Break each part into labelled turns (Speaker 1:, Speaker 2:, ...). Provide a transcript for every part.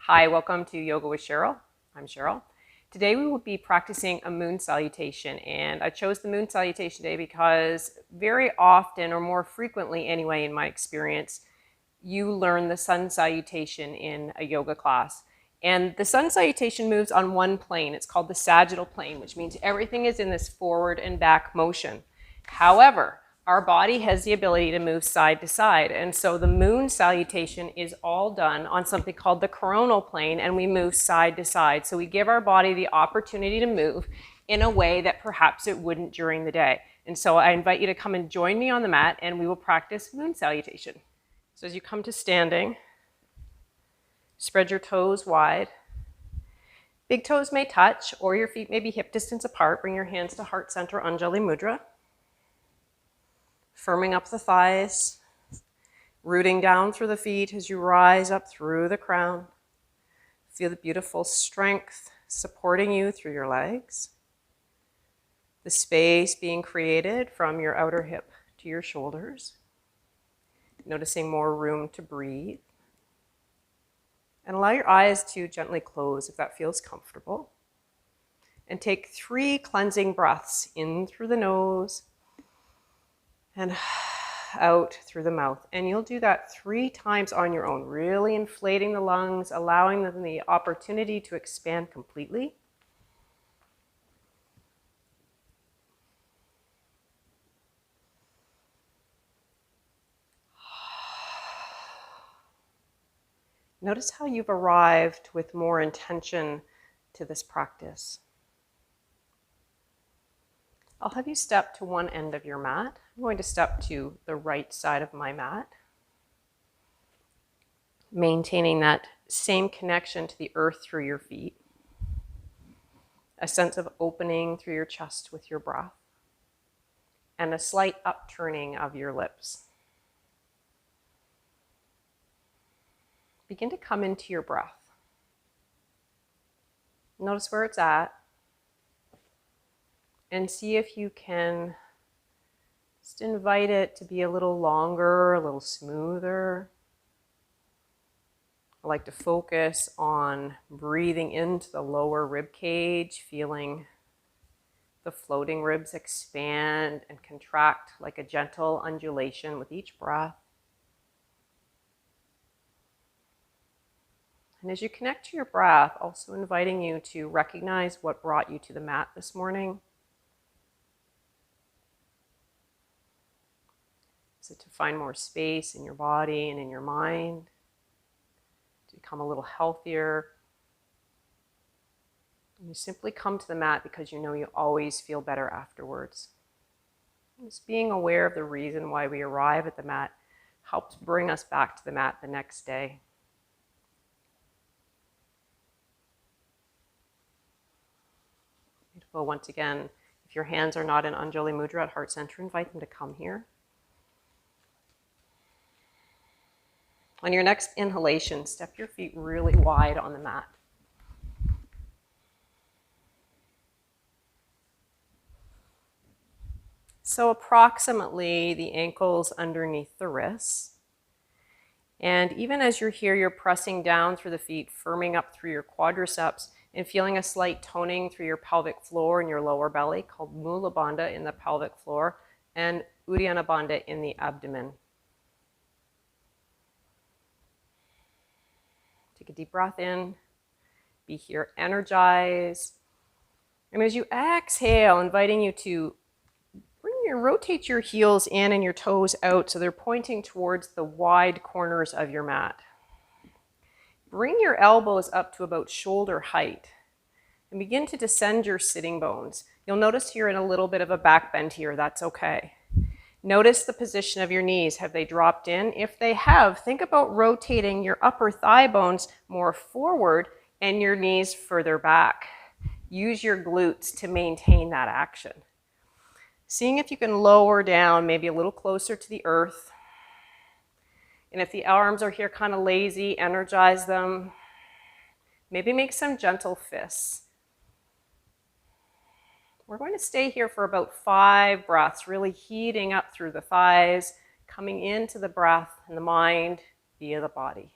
Speaker 1: Hi, welcome to Yoga with Cheryl. I'm Cheryl. Today we will be practicing a moon salutation, and I chose the moon salutation today because very often, or more frequently anyway in my experience, you learn the sun salutation in a yoga class. And the sun salutation moves on one plane. It's called the sagittal plane, which means everything is in this forward and back motion. However, our body has the ability to move side to side. And so the moon salutation is all done on something called the coronal plane, and we move side to side. So we give our body the opportunity to move in a way that perhaps it wouldn't during the day. And so I invite you to come and join me on the mat, and we will practice moon salutation. So as you come to standing, spread your toes wide. Big toes may touch, or your feet may be hip distance apart. Bring your hands to heart center, Anjali Mudra. Firming up the thighs, rooting down through the feet as you rise up through the crown. Feel the beautiful strength supporting you through your legs. The space being created from your outer hip to your shoulders. Noticing more room to breathe. And allow your eyes to gently close if that feels comfortable. And take 3 cleansing breaths in through the nose and out through the mouth. And you'll do that 3 times on your own, really inflating the lungs, allowing them the opportunity to expand completely. Notice how you've arrived with more intention to this practice. I'll have you step to one end of your mat. I'm going to step to the right side of my mat, maintaining that same connection to the earth through your feet, a sense of opening through your chest with your breath, and a slight upturning of your lips. Begin to come into your breath. Notice where it's at. And see if you can just invite it to be a little longer, a little smoother. I like to focus on breathing into the lower rib cage, feeling the floating ribs expand and contract like a gentle undulation with each breath. And as you connect to your breath, also inviting you to recognize what brought you to the mat this morning. Is it to find more space in your body and in your mind, to become a little healthier? And you simply come to the mat because you know you always feel better afterwards. Just being aware of the reason why we arrive at the mat helps bring us back to the mat the next day. Beautiful. Once again, if your hands are not in Anjali Mudra at heart center, invite them to come here. On your next inhalation, step your feet really wide on the mat. So approximately the ankles underneath the wrists. And even as you're here, you're pressing down through the feet, firming up through your quadriceps, and feeling a slight toning through your pelvic floor and your lower belly, called Mula Bandha in the pelvic floor, and Uddiyana Bandha in the abdomen. Take a deep breath in, be here energized. And as you exhale, inviting you to rotate your heels in and your toes out so they're pointing towards the wide corners of your mat. Bring your elbows up to about shoulder height and begin to descend your sitting bones. You'll notice you're in a little bit of a back bend here. That's okay. Notice the position of your knees. Have they dropped in? If they have, think about rotating your upper thigh bones more forward and your knees further back. Use your glutes to maintain that action. Seeing if you can lower down, maybe a little closer to the earth. And if the arms are here kind of lazy, energize them. Maybe make some gentle fists. We're going to stay here for about 5 breaths, really heating up through the thighs, coming into the breath and the mind via the body.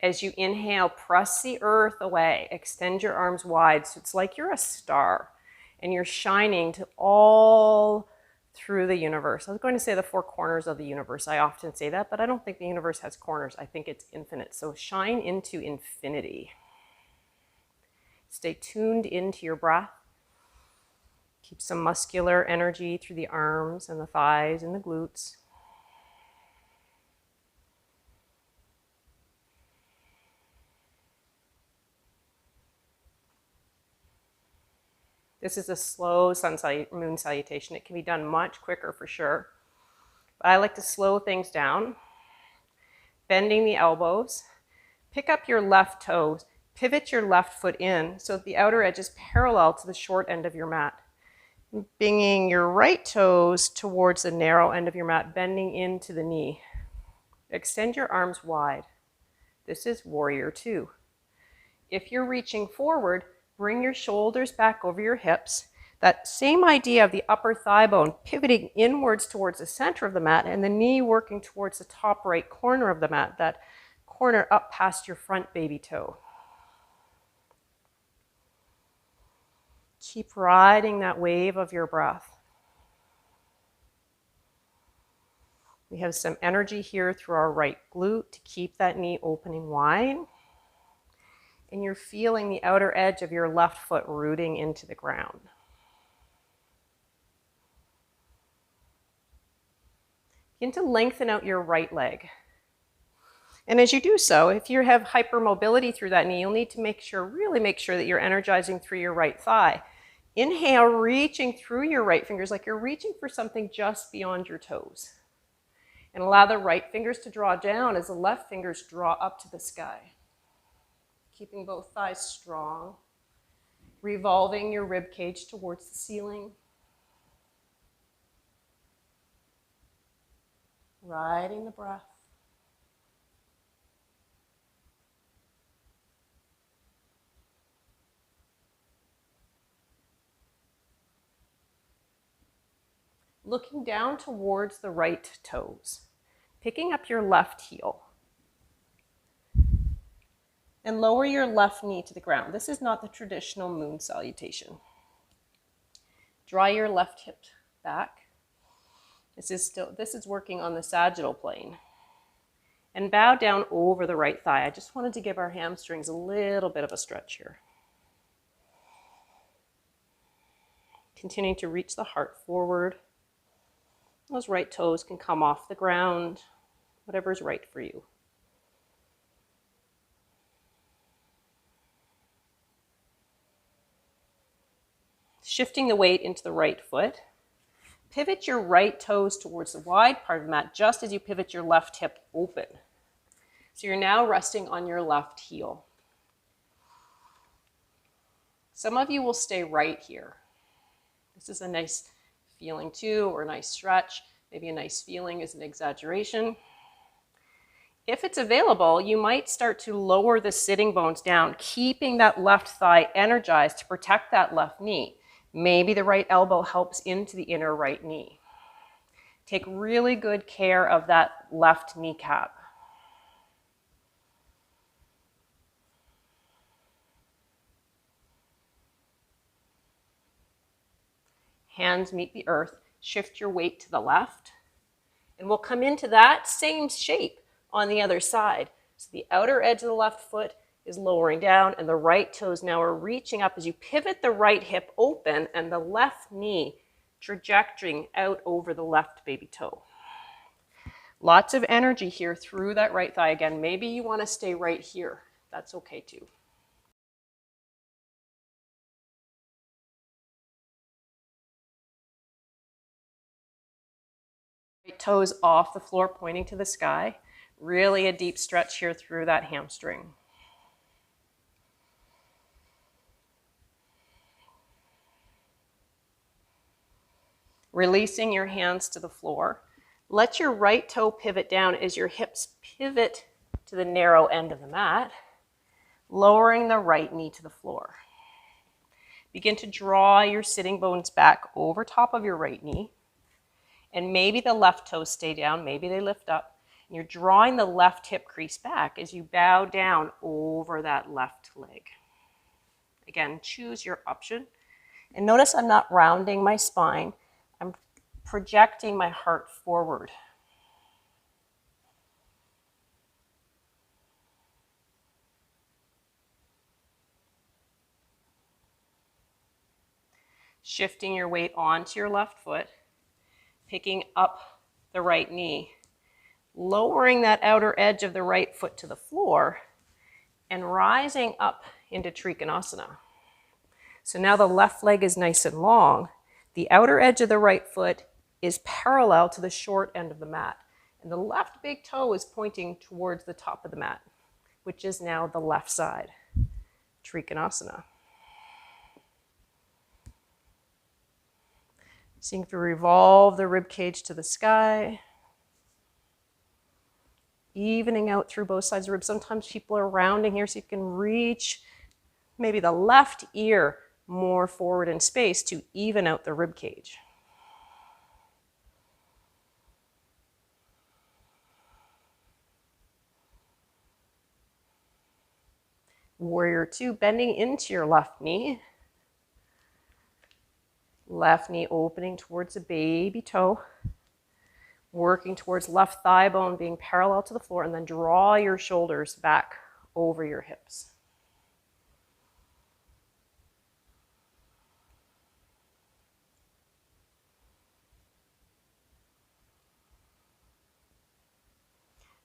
Speaker 1: As you inhale, press the earth away. Extend your arms wide. So it's like you're a star and you're shining to all through the universe. I was going to say the four corners of the universe. I often say that, but I don't think the universe has corners. I think it's infinite. So shine into infinity. Stay tuned into your breath. Keep some muscular energy through the arms and the thighs and the glutes. This is a slow moon salutation. It can be done much quicker for sure. But I like to slow things down. Bending the elbows. Pick up your left toes. Pivot your left foot in so that the outer edge is parallel to the short end of your mat. Bringing your right toes towards the narrow end of your mat, bending into the knee. Extend your arms wide. This is warrior two. If you're reaching forward, bring your shoulders back over your hips. That same idea of the upper thigh bone pivoting inwards towards the center of the mat and the knee working towards the top right corner of the mat, that corner up past your front baby toe. Keep riding that wave of your breath. We have some energy here through our right glute to keep that knee opening wide. And you're feeling the outer edge of your left foot rooting into the ground. Begin to lengthen out your right leg. And as you do so, if you have hypermobility through that knee, you'll need to really make sure that you're energizing through your right thigh. Inhale, reaching through your right fingers like you're reaching for something just beyond your toes. And allow the right fingers to draw down as the left fingers draw up to the sky. Keeping both thighs strong, revolving your rib cage towards the ceiling. Riding the breath. Looking down towards the right toes, picking up your left heel. And lower your left knee to the ground. This is not the traditional moon salutation. Draw your left hip back. This is working on the sagittal plane. And bow down over the right thigh. I just wanted to give our hamstrings a little bit of a stretch here. Continuing to reach the heart forward. Those right toes can come off the ground, whatever's right for you. Shifting the weight into the right foot. Pivot your right toes towards the wide part of the mat just as you pivot your left hip open. So you're now resting on your left heel. Some of you will stay right here. This is a nice feeling too, or a nice stretch. Maybe a nice feeling is an exaggeration. If it's available, you might start to lower the sitting bones down, keeping that left thigh energized to protect that left knee. Maybe the right elbow helps into the inner right knee. Take really good care of that left kneecap. Hands meet the earth. Shift your weight to the left. And we'll come into that same shape on the other side. So the outer edge of the left foot is lowering down and the right toes now are reaching up as you pivot the right hip open and the left knee trajectorying out over the left baby toe. Lots of energy here through that right thigh. Again, maybe you want to stay right here. That's okay too. Right toes off the floor, pointing to the sky. Really a deep stretch here through that hamstring. Releasing your hands to the floor. Let your right toe pivot down as your hips pivot to the narrow end of the mat, lowering the right knee to the floor. Begin to draw your sitting bones back over top of your right knee. And maybe the left toes stay down, maybe they lift up. You're drawing the left hip crease back as you bow down over that left leg. Again, choose your option. And notice I'm not rounding my spine. I'm projecting my heart forward. Shifting your weight onto your left foot, picking up the right knee, lowering that outer edge of the right foot to the floor, and rising up into Trikonasana. So now the left leg is nice and long. The outer edge of the right foot is parallel to the short end of the mat. And the left big toe is pointing towards the top of the mat, which is now the left side, Trikonasana. Seeing if you revolve the rib cage to the sky, evening out through both sides of the ribs. Sometimes people are rounding here so you can reach maybe the left ear more forward in space to even out the rib cage. Warrior two, bending into your left knee. Left knee opening towards the baby toe. Working towards left thigh bone being parallel to the floor, and then draw your shoulders back over your hips.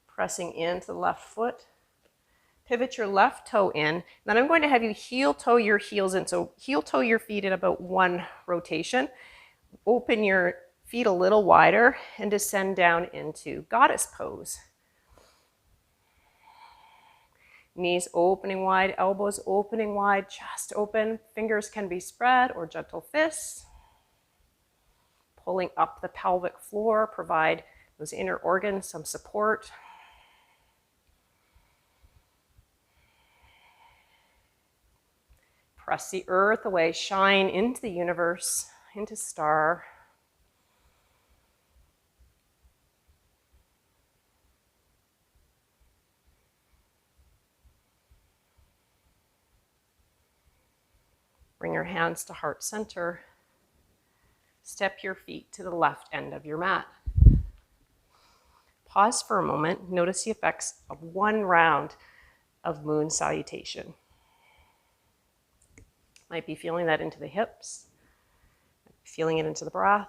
Speaker 1: Pressing into the left foot. Pivot your left toe in. Then I'm going to have you heel toe your heels in. So heel toe your feet in about one rotation. Open your feet a little wider and descend down into goddess pose. Knees opening wide, elbows opening wide, chest open. Fingers can be spread or gentle fists. Pulling up the pelvic floor, provide those inner organs some support. Press the earth away, shine into the universe, into star. Bring your hands to heart center. Step your feet to the left end of your mat. Pause for a moment. Notice the effects of one round of moon salutation. Might be feeling that into the hips, feeling it into the breath.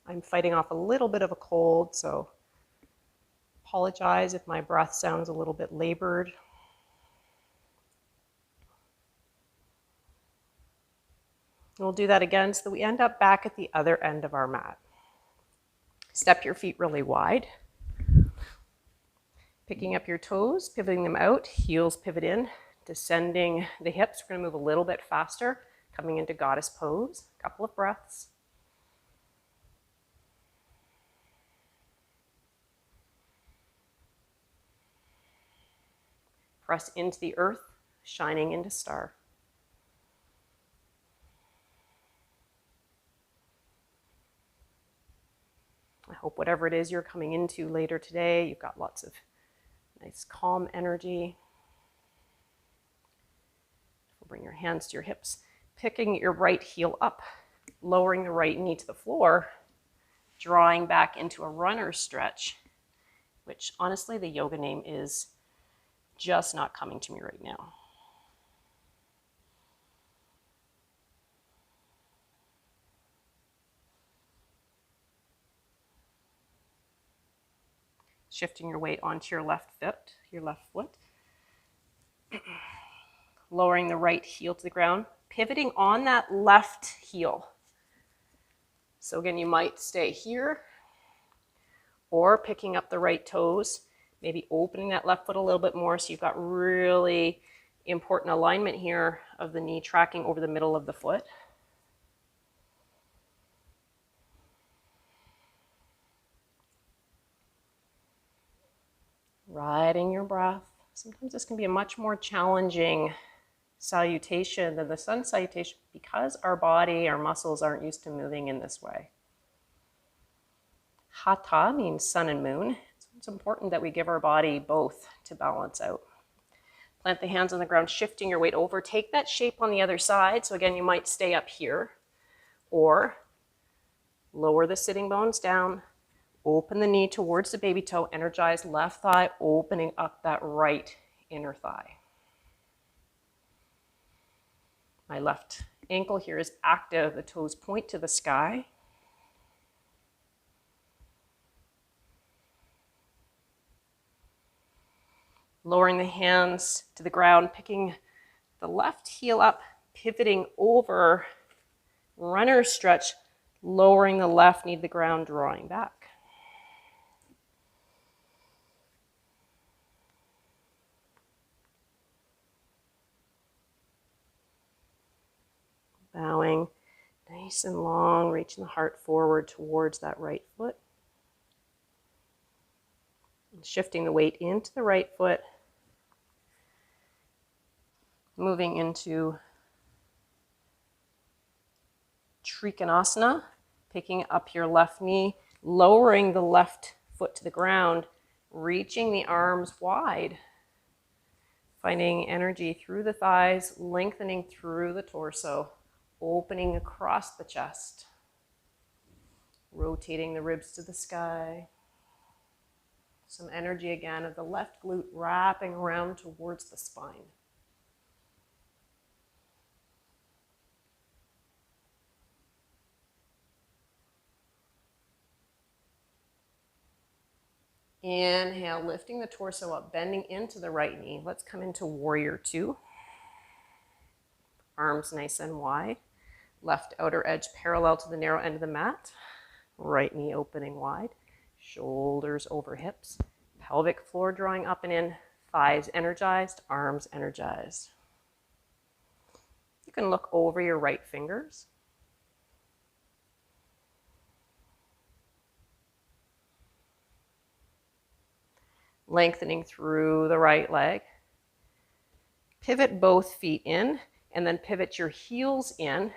Speaker 1: I'm fighting off a little bit of a cold, so apologize if my breath sounds a little bit labored. And we'll do that again so that we end up back at the other end of our mat. Step your feet really wide. Picking up your toes, pivoting them out, heels pivot in. Descending the hips, we're going to move a little bit faster, coming into goddess pose. A couple of breaths. Press into the earth, shining into star. I hope whatever it is you're coming into later today, you've got lots of nice calm energy. Bring your hands to your hips, picking your right heel up, lowering the right knee to the floor, drawing back into a runner's stretch, which honestly the yoga name is just not coming to me right now. Shifting your weight onto your left foot. Lowering the right heel to the ground, pivoting on that left heel. So again, you might stay here or picking up the right toes, maybe opening that left foot a little bit more so you've got really important alignment here of the knee tracking over the middle of the foot. Riding your breath. Sometimes this can be a much more challenging salutation than the sun salutation because our body, our muscles aren't used to moving in this way. Hatha means sun and moon. It's important that we give our body both to balance out. Plant the hands on the ground, shifting your weight over. Take that shape on the other side. So again, you might stay up here, or lower the sitting bones down. Open the knee towards the baby toe. Energize left thigh, opening up that right inner thigh. My left ankle here is active. The toes point to the sky. Lowering the hands to the ground, picking the left heel up, pivoting over, runner stretch, lowering the left knee to the ground, drawing back. Bowing nice and long, reaching the heart forward towards that right foot. And shifting the weight into the right foot. Moving into Trikonasana, picking up your left knee, lowering the left foot to the ground, reaching the arms wide. Finding energy through the thighs, lengthening through the torso, opening across the chest. Rotating the ribs to the sky. Some energy again of the left glute wrapping around towards the spine. Inhale, lifting the torso up, bending into the right knee. Let's come into warrior two. Arms nice and wide. Left outer edge parallel to the narrow end of the mat. Right knee opening wide. Shoulders over hips. Pelvic floor drawing up and in. Thighs energized, arms energized. You can look over your right fingers. Lengthening through the right leg. Pivot both feet in and then pivot your heels in.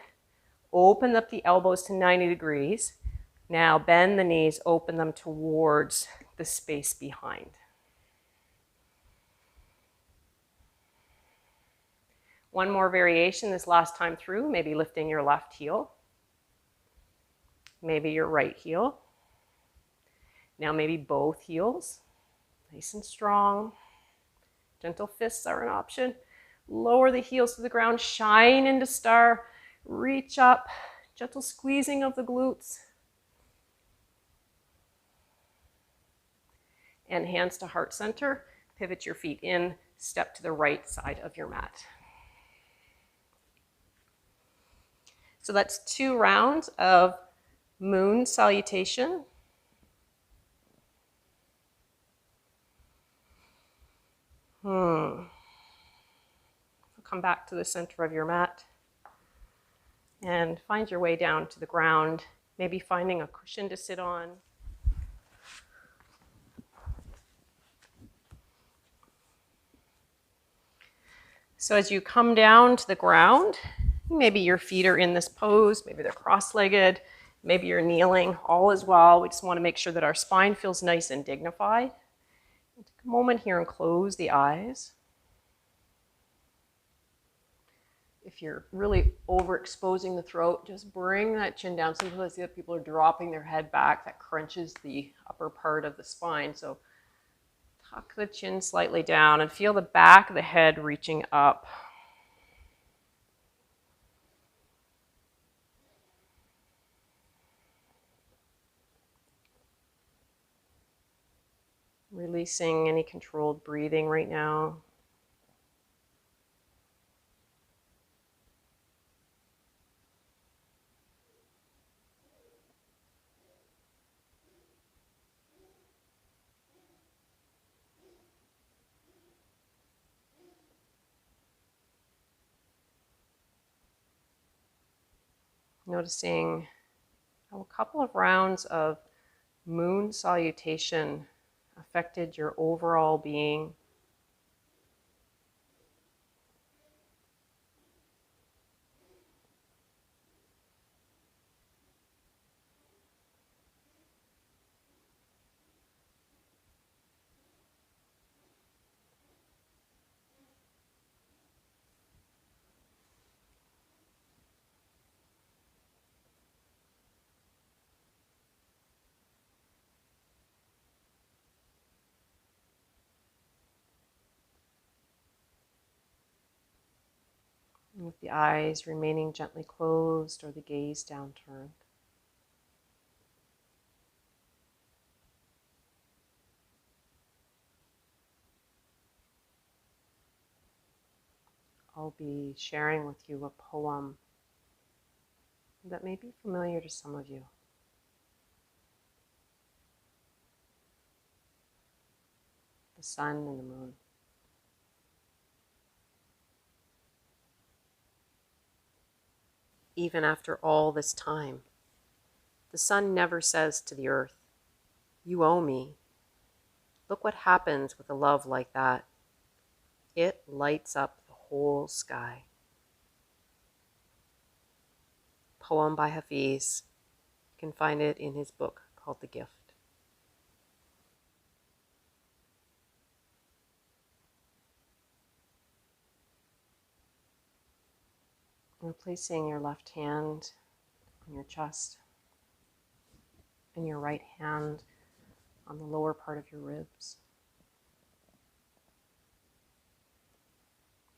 Speaker 1: Open up the elbows to 90 degrees. Now bend the knees, open them towards the space behind. One more variation this last time through, maybe lifting your left heel. Maybe your right heel. Now maybe both heels. Nice and strong. Gentle fists are an option. Lower the heels to the ground, shine into star, reach up, gentle squeezing of the glutes. And hands to heart center, pivot your feet in, step to the right side of your mat. So that's 2 rounds of moon salutation. Come back to the center of your mat and find your way down to the ground, maybe finding a cushion to sit on. So as you come down to the ground, maybe your feet are in this pose, maybe they're cross-legged, maybe you're kneeling, all is well. We just want to make sure that our spine feels nice and dignified. Take a moment here and close the eyes. If you're really overexposing the throat, just bring that chin down. Sometimes I see that people are dropping their head back. That crunches the upper part of the spine. So tuck the chin slightly down and feel the back of the head reaching up. Releasing any controlled breathing right now. Noticing how a couple of rounds of moon salutation affected your overall being. with the eyes remaining gently closed or the gaze downturned. I'll be sharing with you a poem that may be familiar to some of you. The sun and the moon. Even after all this time, the sun never says to the earth, "You owe me." Look what happens with a love like that. It lights up the whole sky. Poem by Hafiz. You can find it in his book called The Gift. We're placing your left hand on your chest and your right hand on the lower part of your ribs.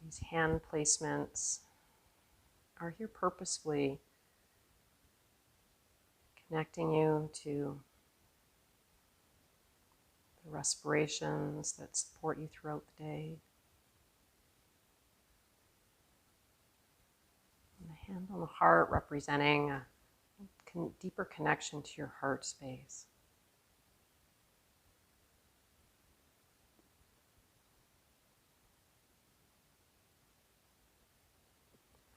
Speaker 1: These hand placements are here purposefully connecting you to the respirations that support you throughout the day. And the hand on the heart representing a deeper connection to your heart space.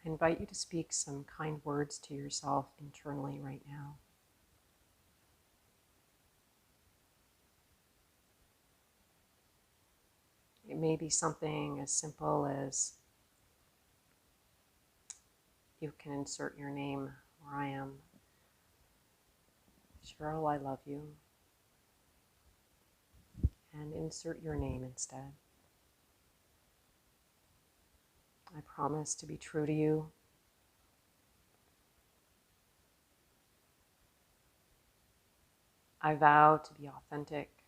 Speaker 1: I invite you to speak some kind words to yourself internally right now. It may be something as simple as you can insert your name where I am. Cheryl, I love you. And insert your name instead. I promise to be true to you. I vow to be authentic,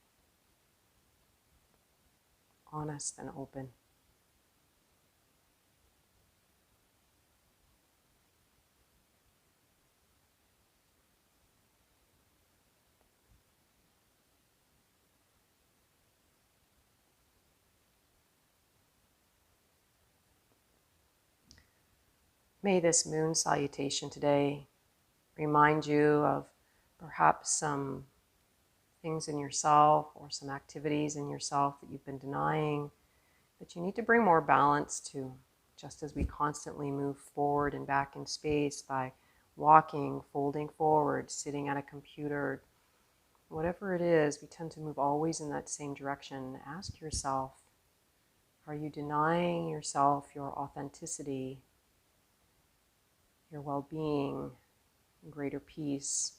Speaker 1: honest, and open. May this moon salutation today remind you of perhaps some things in yourself or some activities in yourself that you've been denying, that you need to bring more balance to, just as we constantly move forward and back in space by walking, folding forward, sitting at a computer. Whatever it is, we tend to move always in that same direction. Ask yourself, are you denying yourself your authenticity, your well-being, greater peace,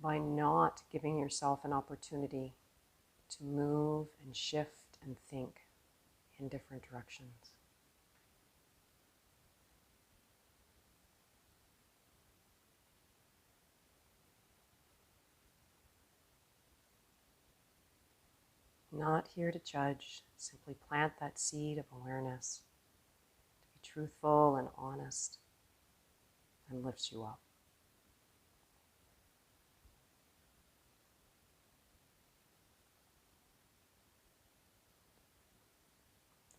Speaker 1: by not giving yourself an opportunity to move and shift and think in different directions? Not here to judge, simply plant that seed of awareness, to be truthful and honest, and lifts you up.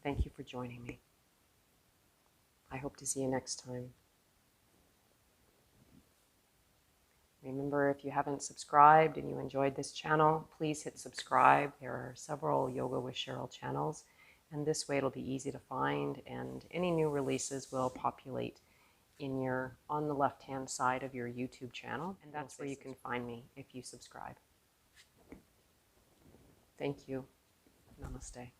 Speaker 1: Thank you for joining me. I hope to see you next time. Remember, if you haven't subscribed and you enjoyed this channel, please hit subscribe. There are several Yoga with Cheryl channels, and this way it'll be easy to find, and any new releases will populate on the left-hand side of your YouTube channel, and that's where you can find me if you subscribe. Thank you. Namaste.